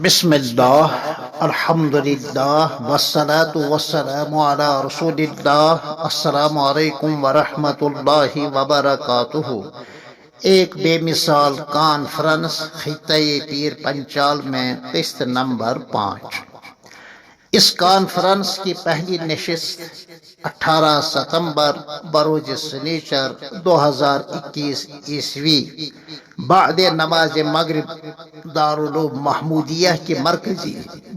بسم اللہ الحمدللہ والصلاة والسلام علی رسول اللہ السلام علیکم ورحمۃ اللہ وبرکاتہ۔ ایک بے مثال کانفرنس خطۂ پیر پنچال میں قسط نمبر 5۔ اس کانفرنس کی پہلی نشست 18 ستمبر بروز سنیچر 2021 عیسوی بعد نماز مغرب دارالعلوم محمودیہ کی مرکزی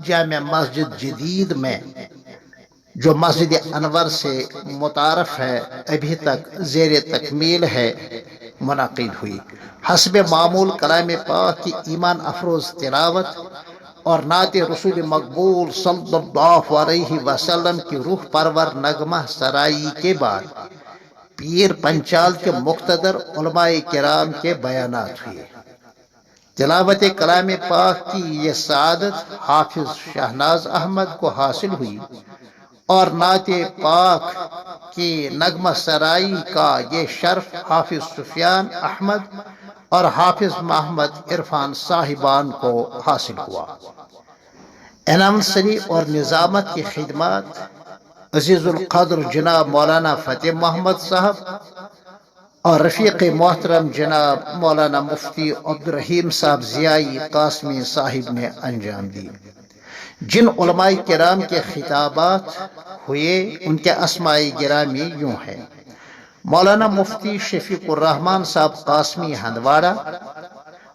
جامع مسجد جدید میں، جو مسجد انور سے متعارف ہے، ابھی تک زیر تکمیل ہے، منعقد ہوئی۔ حسب معمول کلام پاک کی ایمان افروز تلاوت اور نعت رسول مقبول صلی اللہ علیہ وسلم کی روح پرور نغمہ سرائی کے بعد پیر پنچال کے مقتدر علماء کرام کے بیانات ہوئے۔ تلاوت کلام پاک کی یہ سعادت حافظ شہناز احمد کو حاصل ہوئی اور نعت پاک کی نغمہ سرائی کا یہ شرف حافظ سفیان احمد اور حافظ محمد عرفان صاحبان کو حاصل ہوا۔ اناؤنسری اور نظامت کی خدمات عزیز القدر جناب مولانا فتح محمد صاحب اور رفیق محترم جناب مولانا مفتی عبدالرحیم صاحب ضیائی قاسمی صاحب نے انجام دی۔ جن علماء کرام کے خطابات ہوئے ان کے اسماء گرامی یوں ہیں: مولانا مفتی شفیق الرحمان صاحب قاسمی ہندواڑہ،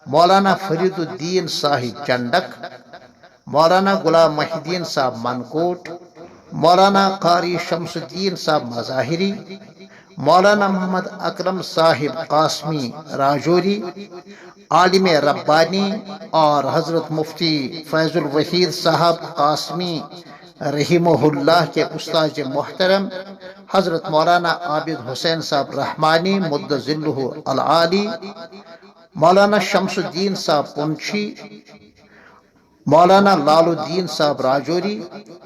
مولانا فرید الدین صاحب چنڈک، مولانا غلام محی الدین صاحب منکوٹ، مولانا قاری شمس الدین صاحب مظاہری، مولانا محمد اکرم صاحب قاسمی راجوری عالم ربانی، اور حضرت مفتی فیض الوحید صاحب قاسمی رحمہ اللہ کے استاد محترم حضرت مولانا عابد حسین صاحب رحمانی مد ظلہ العالی، مولانا شمس الدین صاحب پنچھی، مولانا لال الدین صاحب راجوری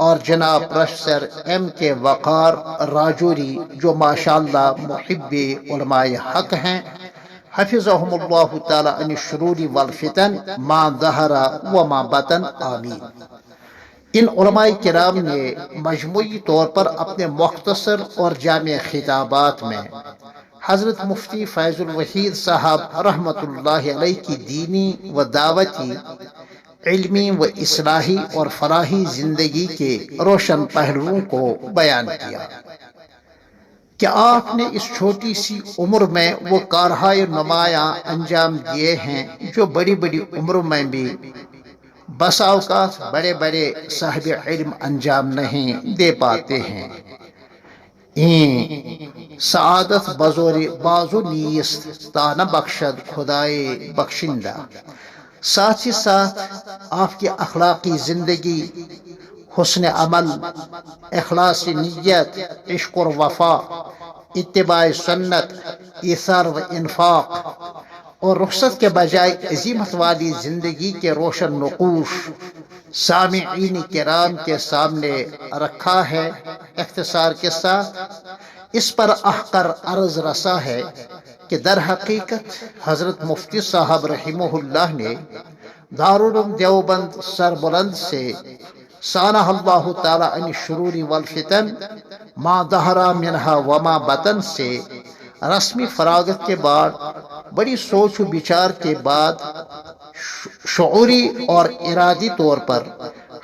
اور جناب پروفیسر ایم کے وقار راجوری، جو ماشاءاللہ محب علماء حق ہیں، حفظہم اللہ تعالی عن الشرور والفتن ما ظہر و ما بطن، آمین۔ ان علماء کرام نے مجموعی طور پر اپنے مختصر اور جامع خطابات میں حضرت مفتی فیض الوحید صاحب رحمۃ اللہ علیہ کی دینی و دعوتی، علمی و اصلاحی اور فلاحی زندگی کے روشن پہلوؤں کو بیان کیا کہ آپ نے اس چھوٹی سی عمر میں وہ کارہائے نمایاں انجام دیے ہیں جو بڑی بڑی عمروں میں بھی بسا اوقات بڑے بڑے صاحب علم انجام نہیں دے پاتے ہیں۔ این سعادت بزور بازو نیست تانہ بخشد خدائے بخشندہ۔ ساتھ ہی ساتھ آپ کی اخلاقی زندگی، حسن عمل، اخلاص نیت، عشق و وفا، اتباع سنت، ایثار و انفاق اور رخصت کے بجائے عزیمت والی زندگی کے روشن نقوش سامعین کرام کے سامنے رکھا ہے۔ اختصار کے ساتھ اس پر احقر عرض رسا ہے کہ در حقیقت حضرت مفتی صاحب رحمہ اللہ نے دارالعلوم دیوبند سربلند سے سانہ اللہ تعالی عن الشرور والفتن ما ظہر منہا وما بطن سے رسمی فراغت کے بعد بڑی سوچ و بچار کے بعد شعوری اور ارادی طور پر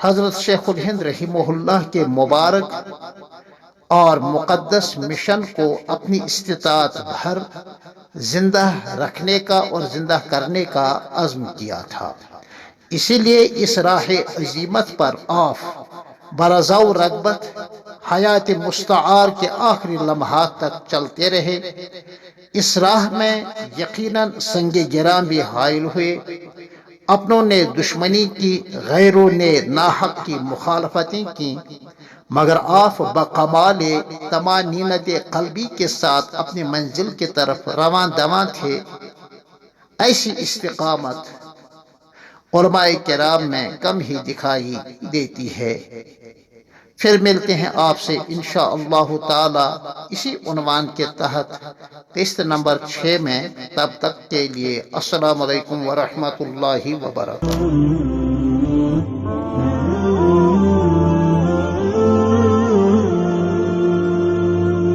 حضرت شیخ الہند رحمہ اللہ کے مبارک اور مقدس مشن کو اپنی استطاعت بھر زندہ رکھنے کا اور زندہ کرنے کا عزم کیا تھا۔ اسی لیے اس راہ عظیمت پر آپ برضا و رغبت حیات مستعار کے آخری لمحات تک چلتے رہے۔ اس راہ میں یقیناً سنگ گراں بھی حائل ہوئے، اپنوں نے دشمنی کی، غیروں نے ناحق کی مخالفتیں کی، مگر آپ بکمال طمانینت قلبی کے ساتھ اپنی منزل کی طرف رواں دواں تھے۔ ایسی استقامت علماء کرام میں کم ہی دکھائی دیتی ہے۔ پھر ملتے ہیں آپ سے انشاءاللہ تعالی اسی عنوان کے تحت قسط نمبر 6 میں۔ تب تک کے لیے السلام علیکم ورحمۃ اللہ وبرکاتہ۔